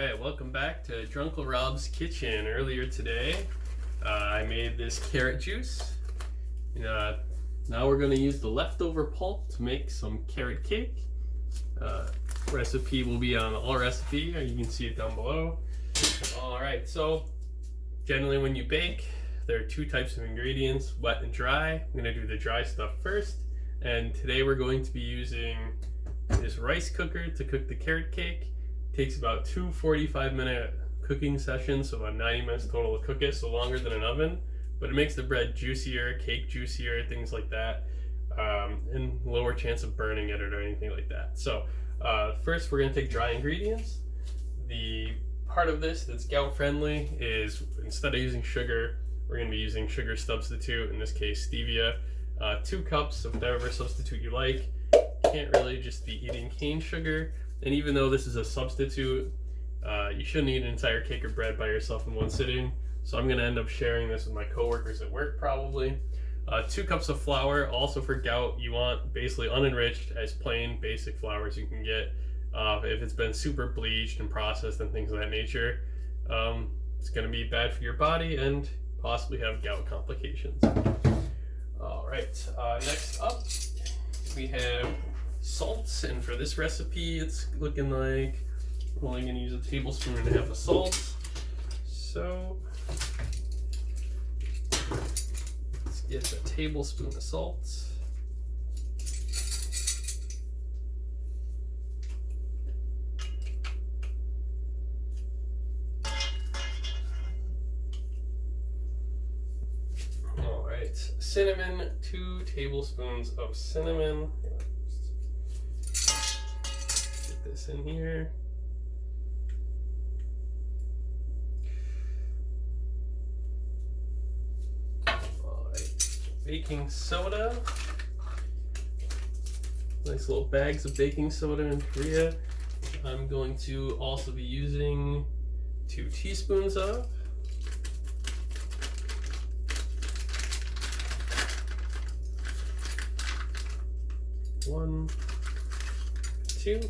Alright, welcome back to Drunkle Rob's kitchen. Earlier today, I made this carrot juice. Now we're going to use the leftover pulp to make some carrot cake. Recipe will be on All Recipe, you can see it down below. Alright, so generally when you bake, there are two types of ingredients, wet and dry. I'm going to do the dry stuff first. And today we're going to be using this rice cooker to cook the carrot cake. Takes about two 45-minute cooking sessions, so about 90 minutes total to cook it, so longer than an oven. But it makes the bread juicier, cake juicier, things like that, and lower chance of burning it or anything like that. So first we're going to take dry ingredients. The part of this that's gout friendly is instead of using sugar, we're going to be using sugar substitute, in this case stevia. 2 cups of whatever substitute you like. Can't really just be eating cane sugar. And even though this is a substitute, you shouldn't eat an entire cake or bread by yourself in one sitting. So I'm going to end up sharing this with my coworkers at work probably. 2 cups of flour, also for gout, you want basically unenriched, as plain basic flour as you can get. If it's been super bleached and processed and things of that nature, it's going to be bad for your body and possibly have gout complications. Alright, next up we have salts, and for this recipe it's looking like we're only going to use a tablespoon and a half of salt. So let's get a tablespoon of salt. Alright, cinnamon, 2 tablespoons of cinnamon. This in here. Alright, baking soda. Nice little bags of baking soda in Korea. I'm going to also be using 2 teaspoons of. One, 2.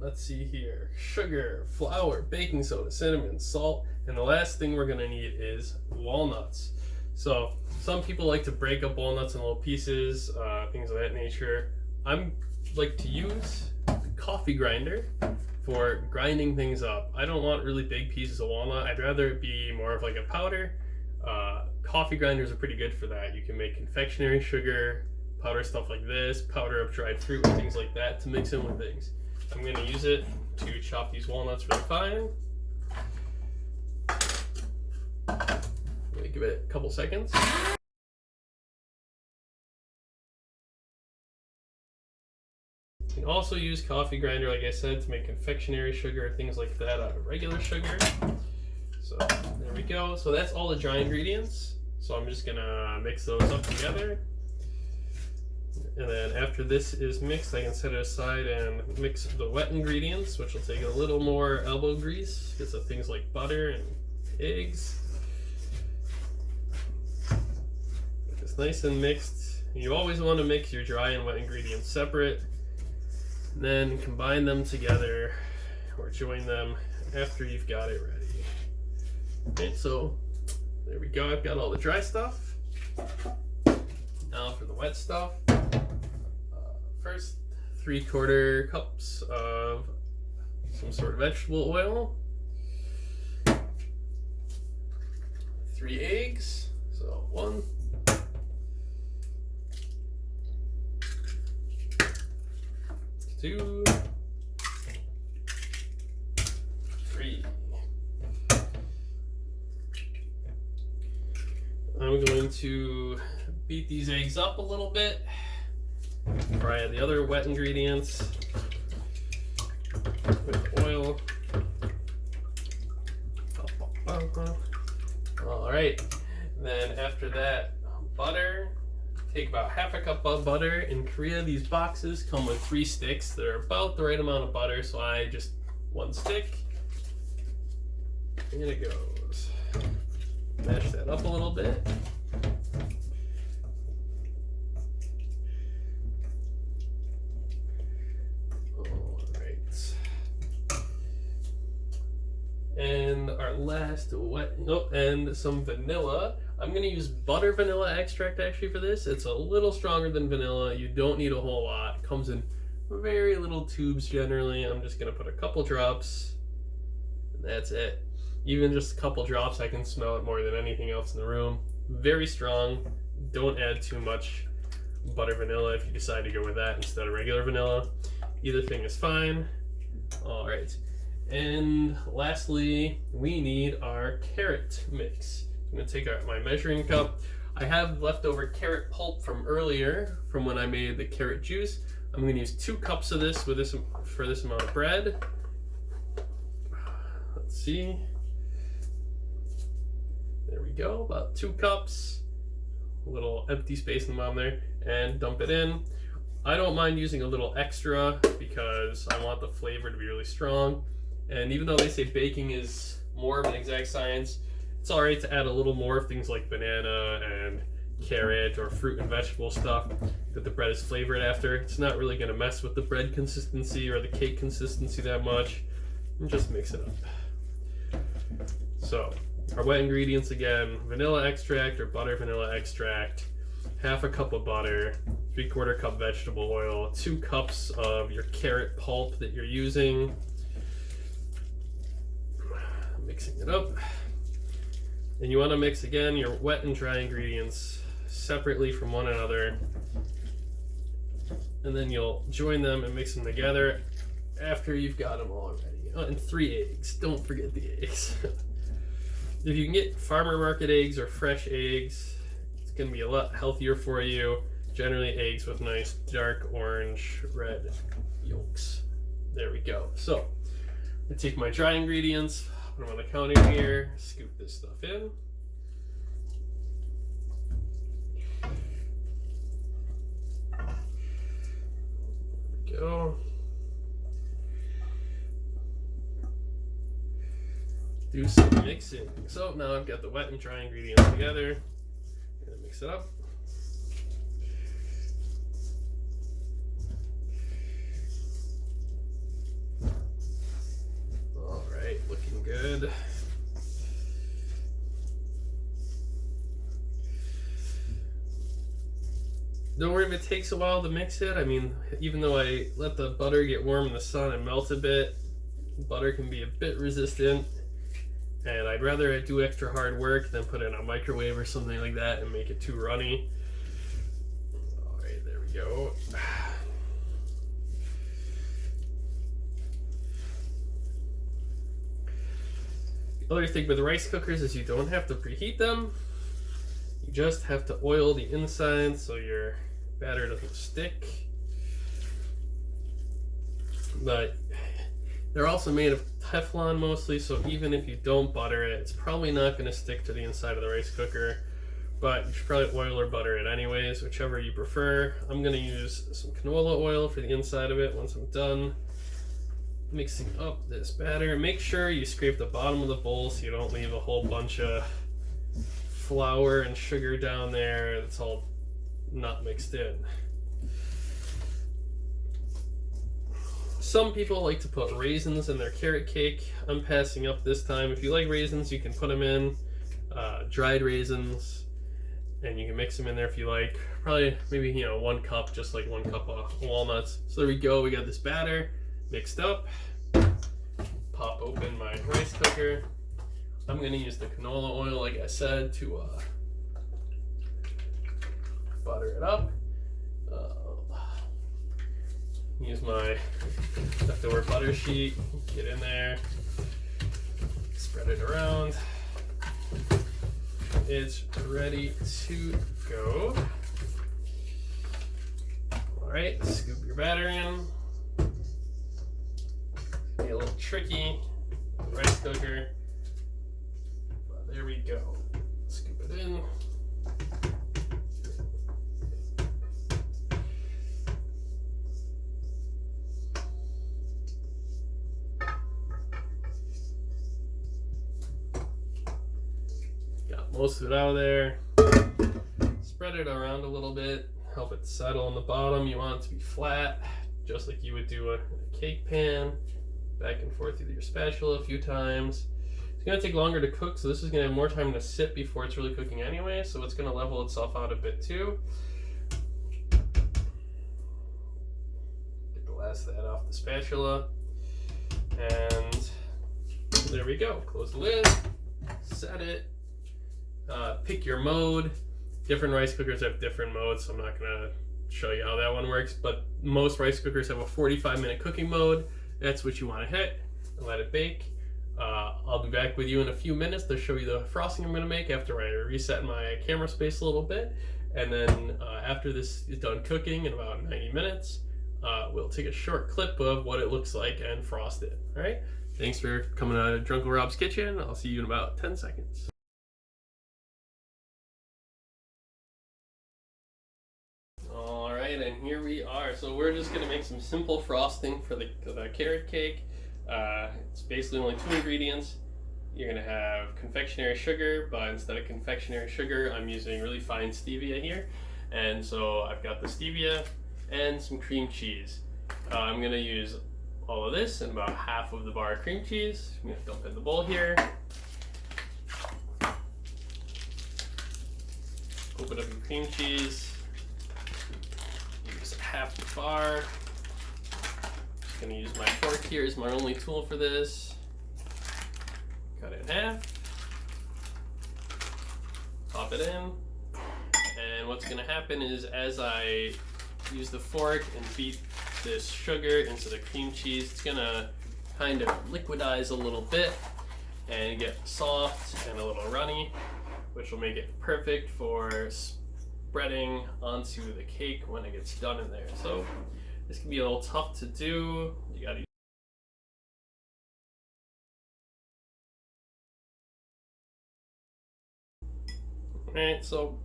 Let's see here, sugar, flour, baking soda, cinnamon, salt, and the last thing we're going to need is walnuts. So some people like to break up walnuts in little pieces, things of that nature. I like to use the coffee grinder for grinding things up. I don't want really big pieces of walnut. I'd rather it be more of like a powder. Coffee grinders are pretty good for that. You can make confectionery sugar, powder stuff like this, powder up dried fruit and things like that to mix in with things. I'm going to use it to chop these walnuts really fine. Let me give it a couple seconds. You can also use coffee grinder, like I said, to make confectionery sugar, things like that out of regular sugar. So there we go. So that's all the dry ingredients. So I'm just going to mix those up together. And then after this is mixed, I can set it aside and mix the wet ingredients, which will take a little more elbow grease, because of things like butter and eggs. Get this nice and mixed. You always want to mix your dry and wet ingredients separate, and then combine them together or join them after you've got it ready. Okay, so there we go. I've got all the dry stuff. Now for the wet stuff. First, 3/4 cups of some sort of vegetable oil, 3 eggs, so 1, 2, 3. I'm going to beat these eggs up a little bit before I add the other wet ingredients with oil. Alright, then after that, butter. Take about half a cup of butter. In Korea, these boxes come with 3 sticks that are about the right amount of butter, so I just 1 stick. And it goes. Mash that up a little bit. And our last wet, and some vanilla. I'm gonna use butter vanilla extract actually for this. It's a little stronger than vanilla. You don't need a whole lot. It comes in very little tubes generally. I'm just gonna put a couple drops, and that's it. Even just a couple drops, I can smell it more than anything else in the room. Very strong. Don't add too much butter vanilla if you decide to go with that instead of regular vanilla. Either thing is fine. All right. And lastly, we need our carrot mix. I'm gonna take out my measuring cup. I have leftover carrot pulp from earlier, from when I made the carrot juice. I'm gonna use 2 cups of this for this amount of bread. Let's see. There we go, about 2 cups. A little empty space in the bottom there, and dump it in. I don't mind using a little extra because I want the flavor to be really strong. And even though they say baking is more of an exact science, it's all right to add a little more of things like banana and carrot or fruit and vegetable stuff that the bread is flavored after. It's not really going to mess with the bread consistency or the cake consistency that much. And just mix it up. So our wet ingredients again: vanilla extract or butter vanilla extract, half a cup of butter, 3/4 cup vegetable oil, 2 cups of your carrot pulp that you're using. Mixing it up. And you want to mix again your wet and dry ingredients separately from one another. And then you'll join them and mix them together after you've got them all ready. Oh, and 3 eggs. Don't forget the eggs. If you can get farmer market eggs or fresh eggs, it's going to be a lot healthier for you. Generally eggs with nice dark orange red yolks. There we go. So I take my dry ingredients, put them on the counter here, scoop this stuff in. There we go. Do some mixing. So now I've got the wet and dry ingredients together. I'm gonna mix it up. All right, looking good. Don't worry if it takes a while to mix it. I mean, even though I let the butter get warm in the sun and melt a bit, butter can be a bit resistant. And I'd rather do extra hard work than put it in a microwave or something like that and make it too runny. All right, there we go. The other thing with rice cookers is you don't have to preheat them. You just have to oil the inside so your batter doesn't stick. But they're also made of Teflon mostly, so even if you don't butter it, it's probably not going to stick to the inside of the rice cooker. But you should probably oil or butter it anyways, whichever you prefer. I'm going to use some canola oil for the inside of it once I'm done mixing up this batter. Make sure you scrape the bottom of the bowl so you don't leave a whole bunch of flour and sugar down there that's all not mixed in. Some people like to put raisins in their carrot cake. I'm passing up this time. If you like raisins, you can put them in, dried raisins, and you can mix them in there if you like. Probably maybe 1 cup, just like 1 cup of walnuts. So there we go. We got this batter mixed up. Pop open my rice cooker. I'm going to use the canola oil, like I said, to butter it up. Use my leftover butter sheet, get in there, spread it around. It's ready to go. All right, scoop your batter in. Be a little tricky, rice cooker. But there we go. Scoop it in. Most of it out of there. Spread it around a little bit, help it settle on the bottom. You want it to be flat, just like you would do a cake pan. Back and forth with your spatula a few times. It's going to take longer to cook, so this is going to have more time to sit before it's really cooking anyway, so it's going to level itself out a bit too. Get the last of that off the spatula. And there we go. Close the lid, set it, pick your mode. Different rice cookers have different modes, so I'm not going to show you how that one works, but most rice cookers have a 45-minute cooking mode. That's what you want to hit and let it bake. I'll be back with you in a few minutes to show you the frosting I'm going to make after I reset my camera space a little bit. And then after this is done cooking in about 90 minutes, we'll take a short clip of what it looks like and frost it. All right? Thanks for coming out of Drunken Rob's Kitchen. I'll see you in about 10 seconds. All right, and here we are. So we're just going to make some simple frosting for the carrot cake. It's basically only 2 ingredients. You're going to have confectionery sugar, but instead of confectionery sugar, I'm using really fine stevia here. And so I've got the stevia and some cream cheese. I'm going to use all of this and about half of the bar of cream cheese. I'm going to dump in the bowl here. Open up your cream cheese. Use half the bar. I'm going to use my fork here as my only tool for this. Cut it in half. Pop it in. And what's going to happen is as I use the fork and beat this sugar into the cream cheese, it's going to kind of liquidize a little bit and get soft and a little runny, which will make it perfect for spreading onto the cake when it gets done in there. So this can be a little tough to do. You gotta Alright, so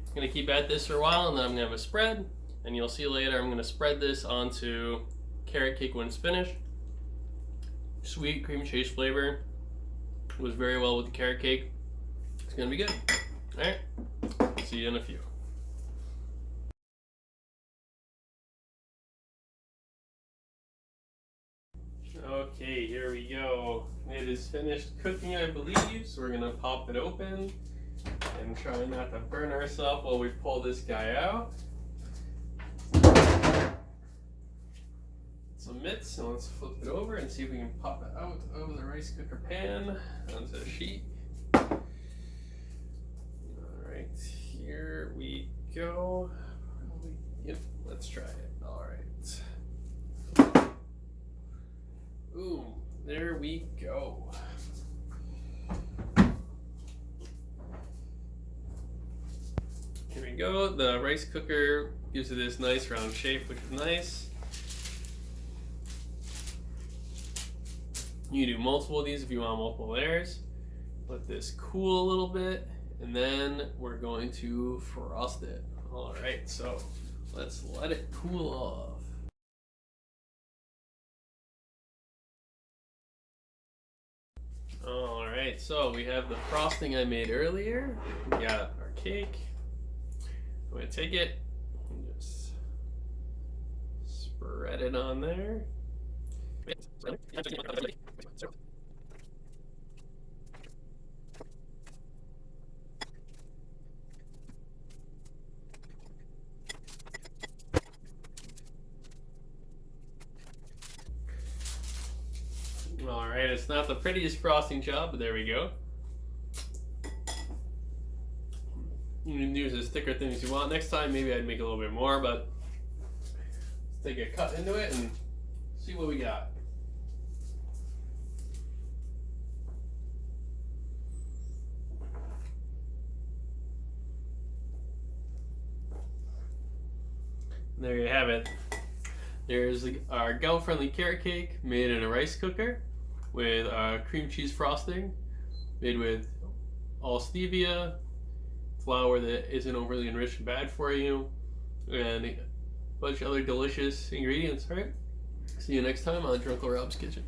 I'm gonna keep at this for a while and then I'm gonna have a spread, and you'll see later I'm gonna spread this onto carrot cake when it's finished. Sweet cream cheese flavor. It was very well with the carrot cake. It's gonna be good. Alright, see you in a few. Okay, here we go. It is finished cooking, I believe, so we're gonna pop it open and try not to burn ourselves while we pull this guy out. Some mitts, and let's flip it over and see if we can pop it out of the rice cooker pan onto the sheet. Alright, here we go. Yep, let's try it. Alright. Ooh, there we go. Here we go. The rice cooker gives it this nice round shape, which is nice. You do multiple of these if you want multiple layers. Let this cool a little bit, and then we're going to frost it. All right, so let's let it cool off. All right, so we have the frosting I made earlier. We got our cake. I'm gonna take it and just spread it on there. All right, it's not the prettiest frosting job, but there we go. You can use as thicker thing as you want. Next time, maybe I'd make a little bit more, but let's take a cut into it and see what we got. There you have it. There's our gout-friendly carrot cake made in a rice cooker with cream cheese frosting, made with all stevia, flour that isn't overly enriched and bad for you, and a bunch of other delicious ingredients. All right, see you next time on Drunken Rob's Kitchen.